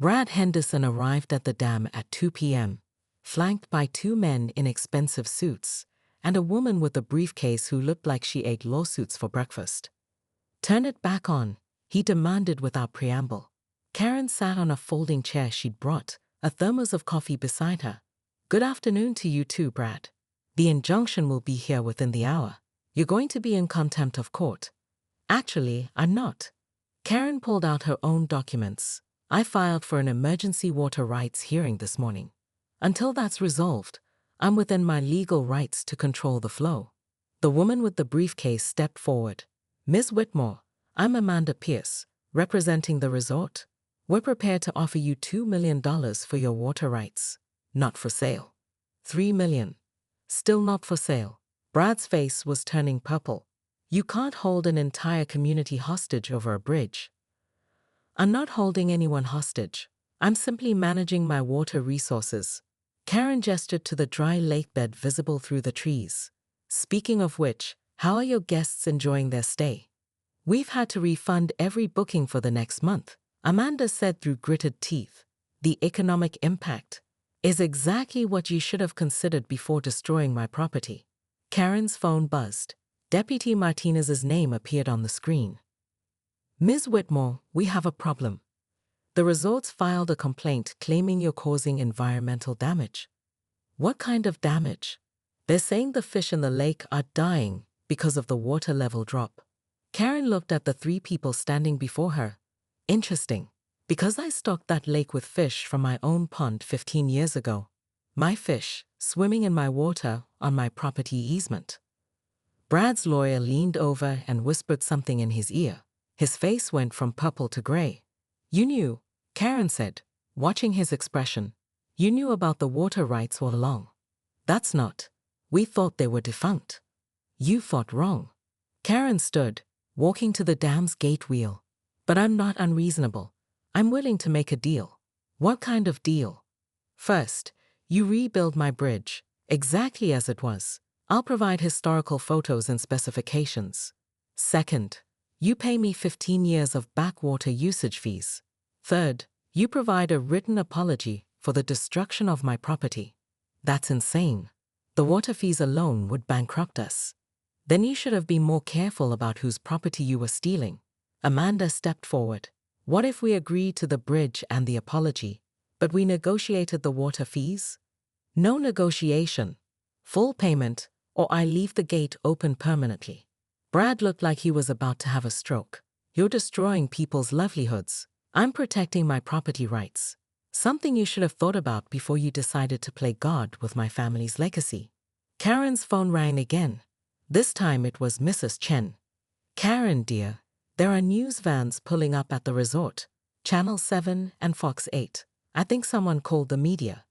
Brad Henderson arrived at the dam at 2 p.m., flanked by two men in expensive suits and a woman with a briefcase who looked like she ate lawsuits for breakfast. "Turn it back on," he demanded without preamble. Karen sat on a folding chair she'd brought, a thermos of coffee beside her. "Good afternoon to you too, Brad. The injunction will be here within the hour. You're going to be in contempt of court." "Actually, I'm not." Karen pulled out her own documents. "I filed for an emergency water rights hearing this morning. Until that's resolved, I'm within my legal rights to control the flow." The woman with the briefcase stepped forward. "Ms. Whitmore, I'm Amanda Pierce, representing the resort. We're prepared to offer you $2 million for your water rights. Not for sale." $3 million. Still not for sale. Brad's face was turning purple. "You can't hold an entire community hostage over a bridge." "I'm not holding anyone hostage. I'm simply managing my water resources." Karen gestured to the dry lake bed visible through the trees. "Speaking of which, how are your guests enjoying their stay?" "We've had to refund every booking for the next month," Amanda said through gritted teeth. "The economic impact is exactly what you should have considered before destroying my property." Karen's phone buzzed. Deputy Martinez's name appeared on the screen. "Ms. Whitmore, we have a problem. The resort's filed a complaint claiming you're causing environmental damage." "What kind of damage?" "They're saying the fish in the lake are dying because of the water level drop." Karen looked at the three people standing before her. "Interesting. Because I stocked that lake with fish from my own pond 15 years ago. My fish, swimming in my water on my property easement." Brad's lawyer leaned over and whispered something in his ear. His face went from purple to gray. "You knew," Karen said, watching his expression. "You knew about the water rights all along." "That's not. We thought they were defunct." "You thought wrong." Karen stood, walking to the dam's gate wheel. "But I'm not unreasonable. I'm willing to make a deal." "What kind of deal?" "First, you rebuild my bridge, exactly as it was. I'll provide historical photos and specifications. Second, you pay me 15 years of backwater usage fees. Third, you provide a written apology for the destruction of my property." "That's insane. The water fees alone would bankrupt us." "Then you should have been more careful about whose property you were stealing." Amanda stepped forward. "What if we agreed to the bridge and the apology, but we negotiated the water fees?" "No negotiation. Full payment, or I leave the gate open permanently." Brad looked like he was about to have a stroke. "You're destroying people's livelihoods. I'm protecting my property rights. Something you should have thought about before you decided to play God with my family's legacy." Karen's phone rang again. This time it was Mrs. Chen. "Karen, dear, there are news vans pulling up at the resort. Channel 7 and Fox 8. I think someone called the media."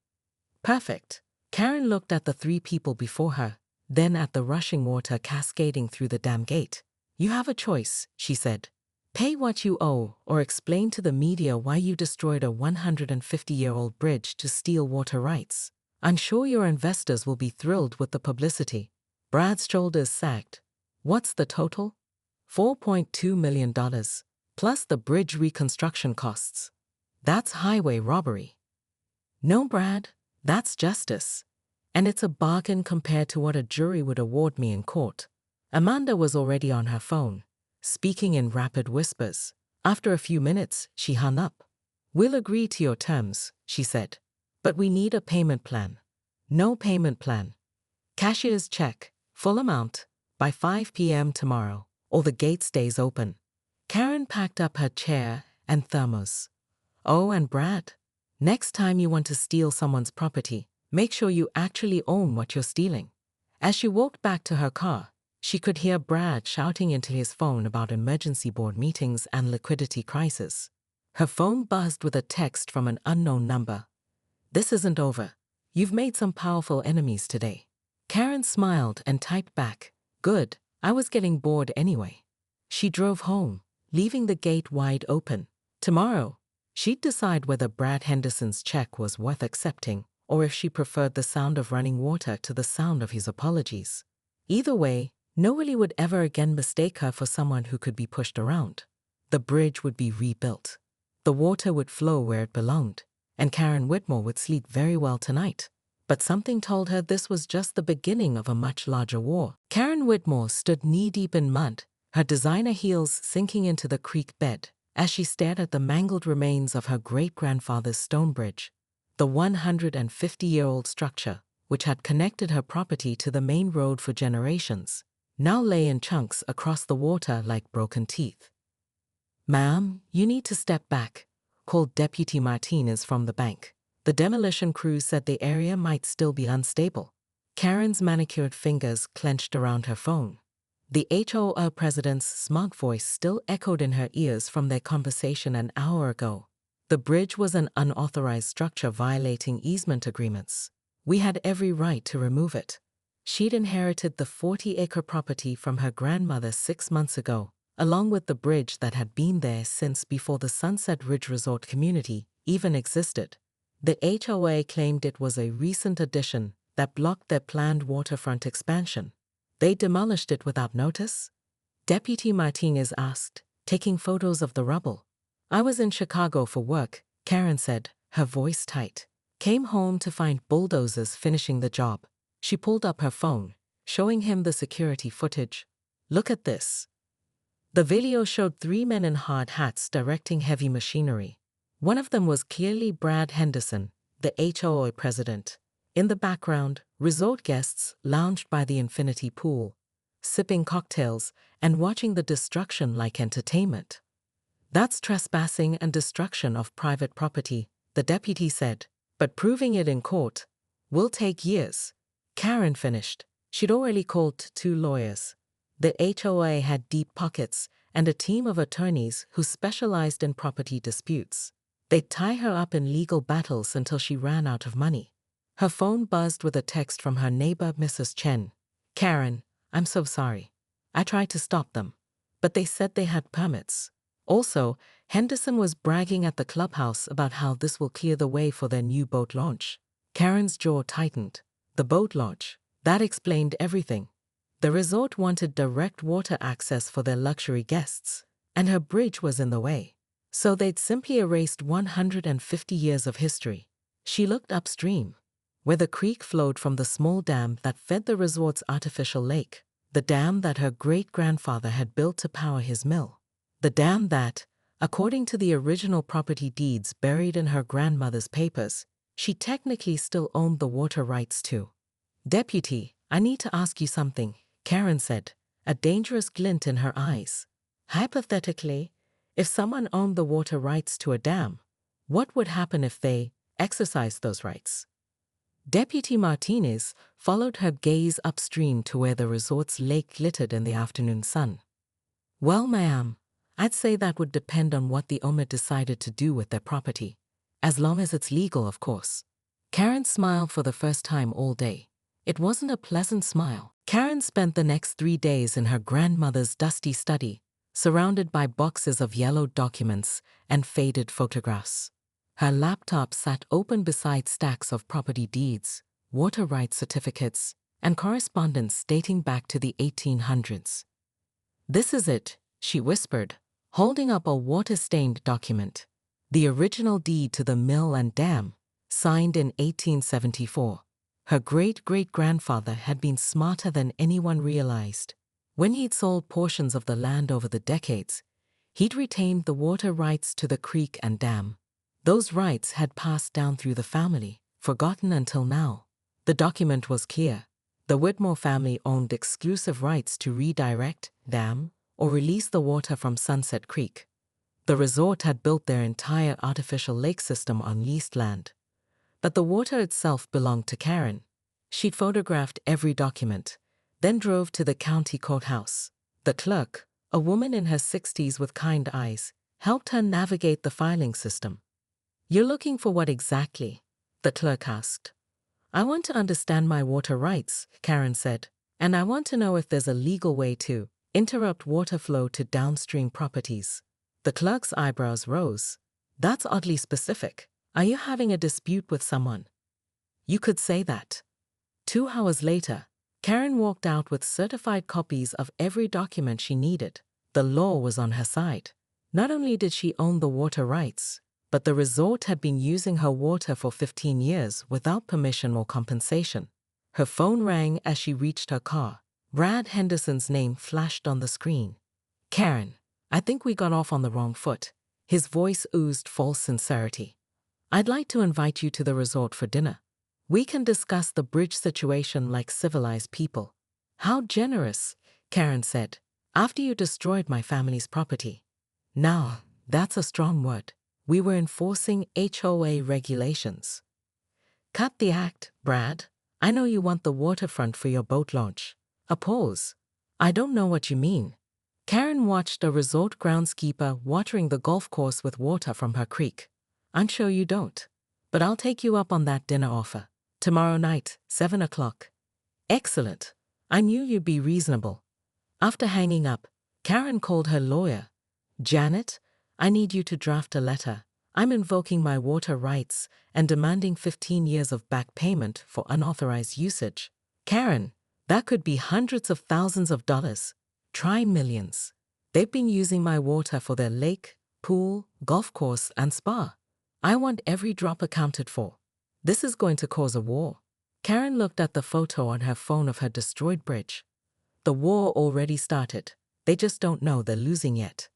"Perfect." Karen looked at the three people before her, then at the rushing water cascading through the dam gate. "You have a choice," she said. "Pay what you owe or explain to the media why you destroyed a 150-year-old bridge to steal water rights. I'm sure your investors will be thrilled with the publicity." Brad's shoulders sagged. "What's the total?" $4.2 million, plus the bridge reconstruction costs. "That's highway robbery." "No, Brad, that's justice. And it's a bargain compared to what a jury would award me in court." Amanda was already on her phone, speaking in rapid whispers. After a few minutes, she hung up. "We'll agree to your terms," she said. "But we need a payment plan." "No payment plan. Cashier's check, full amount, by 5 p.m. tomorrow, or the gate stays open." Karen packed up her chair and thermos. "Oh, and Brad, next time you want to steal someone's property, make sure you actually own what you're stealing." As she walked back to her car, she could hear Brad shouting into his phone about emergency board meetings and liquidity crisis. Her phone buzzed with a text from an unknown number. "This isn't over. You've made some powerful enemies today." Karen smiled and typed back, "Good, I was getting bored anyway." She drove home, leaving the gate wide open. Tomorrow, she'd decide whether Brad Henderson's check was worth accepting or if she preferred the sound of running water to the sound of his apologies. Either way, nobody would ever again mistake her for someone who could be pushed around. The bridge would be rebuilt. The water would flow where it belonged, and Karen Whitmore would sleep very well tonight. But something told her this was just the beginning of a much larger war. Karen Whitmore stood knee-deep in mud, her designer heels sinking into the creek bed, as she stared at the mangled remains of her great-grandfather's stone bridge. The 150-year-old structure, which had connected her property to the main road for generations, now lay in chunks across the water like broken teeth. "Ma'am, you need to step back," called Deputy Martinez from the bank. The demolition crew said the area might still be unstable. Karen's manicured fingers clenched around her phone. The HOA president's smug voice still echoed in her ears from their conversation an hour ago. The bridge was an unauthorized structure violating easement agreements. We had every right to remove it. She'd inherited the 40-acre property from her grandmother 6 months ago, along with the bridge that had been there since before the Sunset Ridge Resort community even existed. The HOA claimed it was a recent addition that blocked their planned waterfront expansion. They demolished it without notice? Deputy Martinez asked, taking photos of the rubble. "I was in Chicago for work," Karen said, her voice tight. "Came home to find bulldozers finishing the job." She pulled up her phone, showing him the security footage. "Look at this." The video showed 3 men in hard hats directing heavy machinery. One of them was clearly Brad Henderson, the HOA president. In the background, resort guests lounged by the infinity pool, sipping cocktails and watching the destruction like entertainment. "That's trespassing and destruction of private property," the deputy said, "but proving it in court will take years." Karen finished. She'd already called 2 lawyers. The HOA had deep pockets and a team of attorneys who specialized in property disputes. They'd tie her up in legal battles until she ran out of money. Her phone buzzed with a text from her neighbor, Mrs. Chen. "Karen, I'm so sorry. I tried to stop them, but they said they had permits." Also, Henderson was bragging at the clubhouse about how this will clear the way for their new boat launch. Karen's jaw tightened. The boat launch. That explained everything. The resort wanted direct water access for their luxury guests, and her bridge was in the way. So they'd simply erased 150 years of history. She looked upstream, where the creek flowed from the small dam that fed the resort's artificial lake, the dam that her great-grandfather had built to power his mill, the dam that, according to the original property deeds buried in her grandmother's papers, she technically still owned the water rights to. "Deputy, I need to ask you something," Karen said, a dangerous glint in her eyes. "Hypothetically, if someone owned the water rights to a dam, what would happen if they exercised those rights?" Deputy Martinez followed her gaze upstream to where the resort's lake glittered in the afternoon sun. "Well, ma'am, I'd say that would depend on what the owner decided to do with their property. As long as it's legal, of course." Karen smiled for the first time all day. It wasn't a pleasant smile. Karen spent the next 3 days in her grandmother's dusty study, surrounded by boxes of yellowed documents and faded photographs. Her laptop sat open beside stacks of property deeds, water rights certificates, and correspondence dating back to the 1800s. "This is it," she whispered, holding up a water-stained document. The original deed to the mill and dam, signed in 1874. Her great-great-grandfather had been smarter than anyone realized. When he'd sold portions of the land over the decades, he'd retained the water rights to the creek and dam. Those rights had passed down through the family, forgotten until now. The document was clear. The Whitmore family owned exclusive rights to redirect, dam, or release the water from Sunset Creek. The resort had built their entire artificial lake system on leased land. But the water itself belonged to Karen. She'd photographed every document, then drove to the county courthouse. The clerk, a woman in her 60s with kind eyes, helped her navigate the filing system. "You're looking for what exactly?" the clerk asked. "I want to understand my water rights," Karen said, "and I want to know if there's a legal way to interrupt water flow to downstream properties." The clerk's eyebrows rose. "That's oddly specific. Are you having a dispute with someone?" "You could say that." 2 hours later, Karen walked out with certified copies of every document she needed. The law was on her side. Not only did she own the water rights, but the resort had been using her water for 15 years without permission or compensation. Her phone rang as she reached her car. Brad Henderson's name flashed on the screen. Karen, I think we got off on the wrong foot. His voice oozed false sincerity. I'd like to invite you to the resort for dinner. We can discuss the bridge situation like civilized people. How generous, Karen said, after you destroyed my family's property. Now, that's a strong word. We were enforcing HOA regulations. Cut the act, Brad. I know you want the waterfront for your boat launch. A pause. I don't know what you mean. Karen watched a resort groundskeeper watering the golf course with water from her creek. I'm sure you don't. But I'll take you up on that dinner offer. Tomorrow night, 7 o'clock. Excellent. I knew you'd be reasonable. After hanging up, Karen called her lawyer. Janet, I need you to draft a letter. I'm invoking my water rights and demanding 15 years of back payment for unauthorized usage. Karen, that could be hundreds of thousands of dollars. Try millions. They've been using my water for their lake, pool, golf course, and spa. I want every drop accounted for. This is going to cause a war. Karen looked at the photo on her phone of her destroyed bridge. The war already started. They just don't know they're losing yet.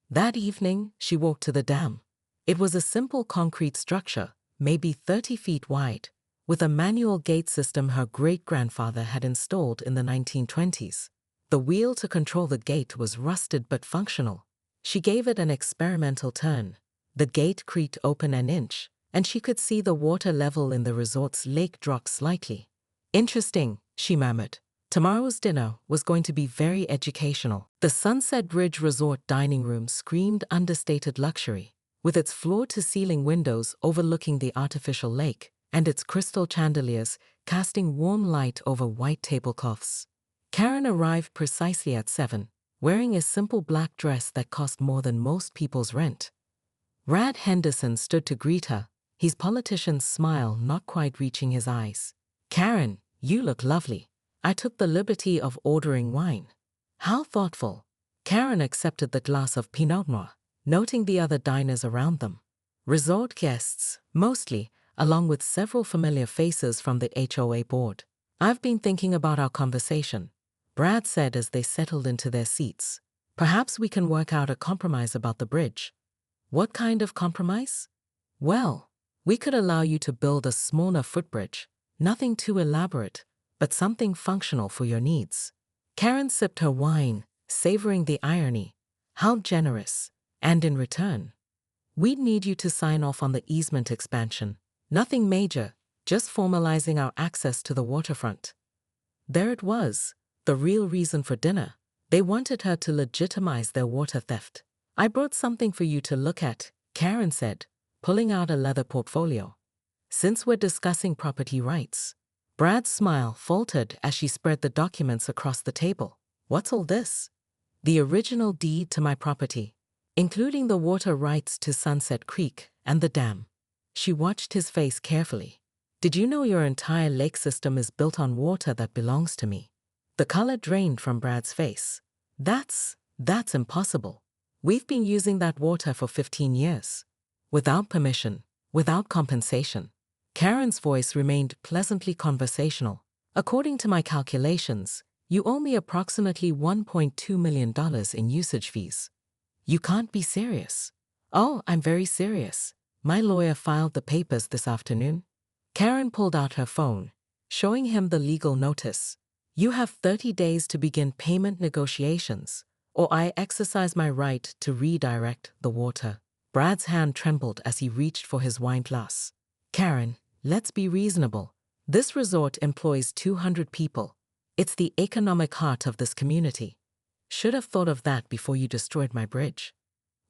That evening, she walked to the dam. It was a simple concrete structure, maybe 30 feet wide, with a manual gate system her great-grandfather had installed in the 1920s. The wheel to control the gate was rusted but functional. She gave it an experimental turn. The gate creaked open an inch, and she could see the water level in the resort's lake drop slightly. Interesting, she murmured. Tomorrow's dinner was going to be very educational. The Sunset Ridge Resort dining room screamed understated luxury, with its floor-to-ceiling windows overlooking the artificial lake and its crystal chandeliers casting warm light over white tablecloths. Karen arrived precisely at 7, wearing a simple black dress that cost more than most people's rent. Brad Henderson stood to greet her, his politician's smile not quite reaching his eyes. Karen, you look lovely. I took the liberty of ordering wine. How thoughtful. Karen accepted the glass of Pinot Noir, noting the other diners around them. Resort guests, mostly, along with several familiar faces from the HOA board. I've been thinking about our conversation, Brad said as they settled into their seats. Perhaps we can work out a compromise about the bridge. What kind of compromise? Well, we could allow you to build a smaller footbridge, nothing too elaborate, but something functional for your needs. Karen sipped her wine, savoring the irony. How generous. And in return, we'd need you to sign off on the easement expansion. Nothing major, just formalizing our access to the waterfront. There it was, the real reason for dinner. They wanted her to legitimize their water theft. I brought something for you to look at, Karen said, pulling out a leather portfolio. Since we're discussing property rights. Brad's smile faltered as she spread the documents across the table. What's all this? The original deed to my property, including the water rights to Sunset Creek and the dam. She watched his face carefully. Did you know your entire lake system is built on water that belongs to me? The color drained from Brad's face. That's impossible. We've been using that water for 15 years. Without permission, without compensation. Karen's voice remained pleasantly conversational. According to my calculations, you owe me approximately $1.2 million in usage fees. You can't be serious. Oh, I'm very serious. My lawyer filed the papers this afternoon. Karen pulled out her phone, showing him the legal notice. You have 30 days to begin payment negotiations, or I exercise my right to redirect the water. Brad's hand trembled as he reached for his wine glass. Karen, let's be reasonable. This resort employs 200 people. It's the economic heart of this community. Should have thought of that before you destroyed my bridge.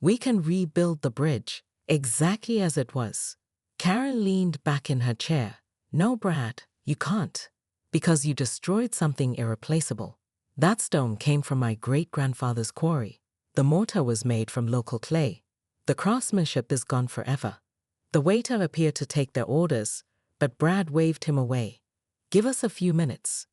We can rebuild the bridge, exactly as it was. Karen leaned back in her chair. No, Brad, you can't. Because you destroyed something irreplaceable. That stone came from my great-grandfather's quarry. The mortar was made from local clay. The craftsmanship is gone forever. The waiter appeared to take their orders, but Brad waved him away. Give us a few minutes.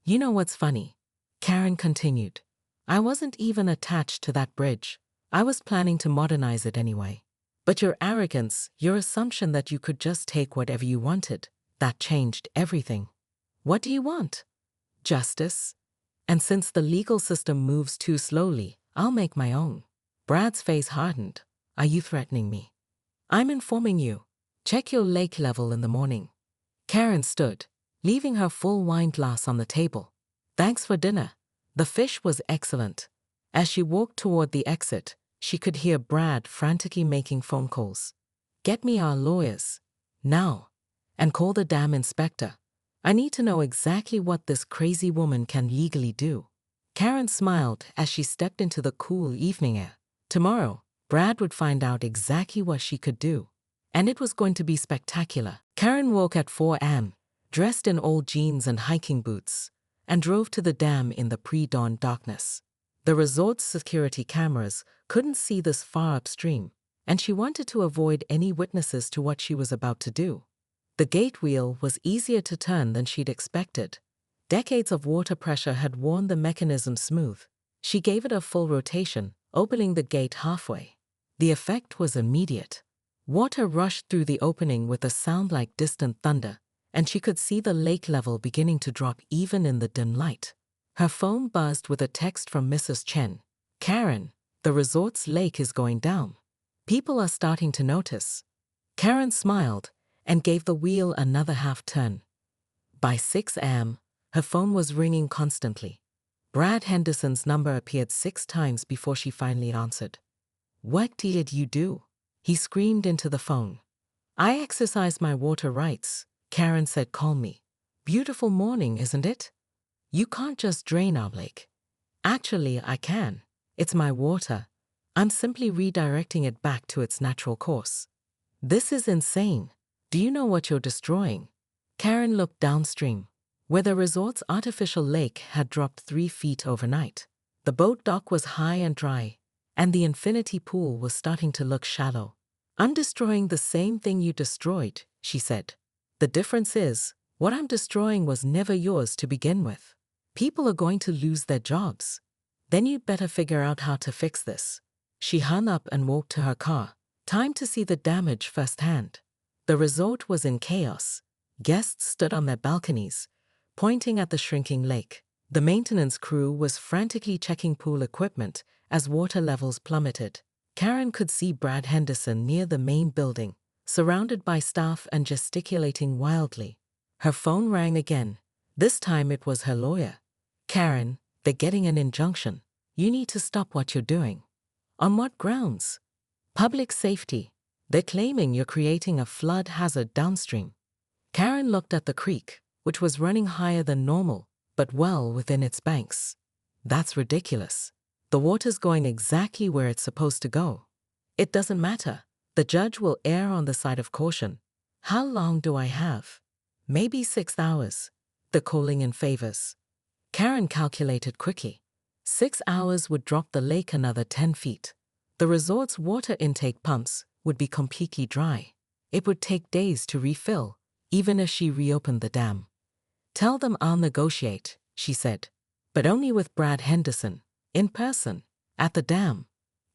You know what's funny? Karen continued. I wasn't even attached to that bridge. I was planning to modernize it anyway. But your arrogance, your assumption that you could just take whatever you wanted, that changed everything. What do you want? Justice? And since the legal system moves too slowly, I'll make my own. Brad's face hardened. Are you threatening me? I'm informing you. Check your lake level in the morning. Karen stood, leaving her full wine glass on the table. Thanks for dinner. The fish was excellent. As she walked toward the exit, she could hear Brad frantically making phone calls. Get me our lawyers. Now. And call the dam inspector. I need to know exactly what this crazy woman can legally do. Karen smiled as she stepped into the cool evening air. Tomorrow, Brad would find out exactly what she could do. And it was going to be spectacular. Karen woke at 4 a.m., dressed in old jeans and hiking boots, and drove to the dam in the pre-dawn darkness. The resort's security cameras couldn't see this far upstream, and she wanted to avoid any witnesses to what she was about to do. The gate wheel was easier to turn than she'd expected. Decades of water pressure had worn the mechanism smooth. She gave it a full rotation, opening the gate halfway. The effect was immediate. Water rushed through the opening with a sound like distant thunder, and she could see the lake level beginning to drop even in the dim light. Her phone buzzed with a text from Mrs. Chen. Karen, the resort's lake is going down. People are starting to notice. Karen smiled and gave the wheel another half turn. By 6 a.m., her phone was ringing constantly. Brad Henderson's number appeared 6 times before she finally answered. What did you do? He screamed into the phone. I exercised my water rights, Karen said calmly. Beautiful morning, isn't it? You can't just drain our lake. Actually, I can. It's my water. I'm simply redirecting it back to its natural course. This is insane. Do you know what you're destroying? Karen looked downstream, where the resort's artificial lake had dropped 3 feet overnight. The boat dock was high and dry, and the infinity pool was starting to look shallow. I'm destroying the same thing you destroyed, she said. The difference is, what I'm destroying was never yours to begin with. People are going to lose their jobs. Then you'd better figure out how to fix this. She hung up and walked to her car. Time to see the damage firsthand. The resort was in chaos. Guests stood on their balconies, pointing at the shrinking lake. The maintenance crew was frantically checking pool equipment as water levels plummeted. Karen could see Brad Henderson near the main building, surrounded by staff and gesticulating wildly. Her phone rang again. This time it was her lawyer. Karen, they're getting an injunction. You need to stop what you're doing. On what grounds? Public safety. They're claiming you're creating a flood hazard downstream. Karen looked at the creek, which was running higher than normal, but well within its banks. That's ridiculous. The water's going exactly where it's supposed to go. It doesn't matter. The judge will err on the side of caution. How long do I have? Maybe 6 hours. The calling in favors. Karen calculated quickly. 6 hours would drop the lake another 10 feet. The resort's water intake pumps would be completely dry. It would take days to refill, even if she reopened the dam. Tell them I'll negotiate, she said. But only with Brad Henderson, in person, at the dam.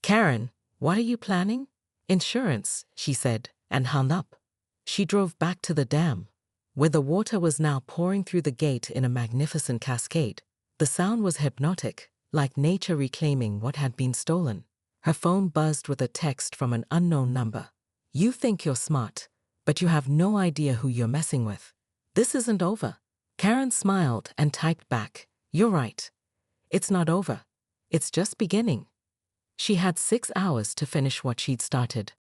Karen, what are you planning? Insurance, she said, and hung up. She drove back to the dam, where the water was now pouring through the gate in a magnificent cascade. The sound was hypnotic, like nature reclaiming what had been stolen. Her phone buzzed with a text from an unknown number. You think you're smart, but you have no idea who you're messing with. This isn't over. Karen smiled and typed back, You're right. It's not over. It's just beginning. She had 6 hours to finish what she'd started.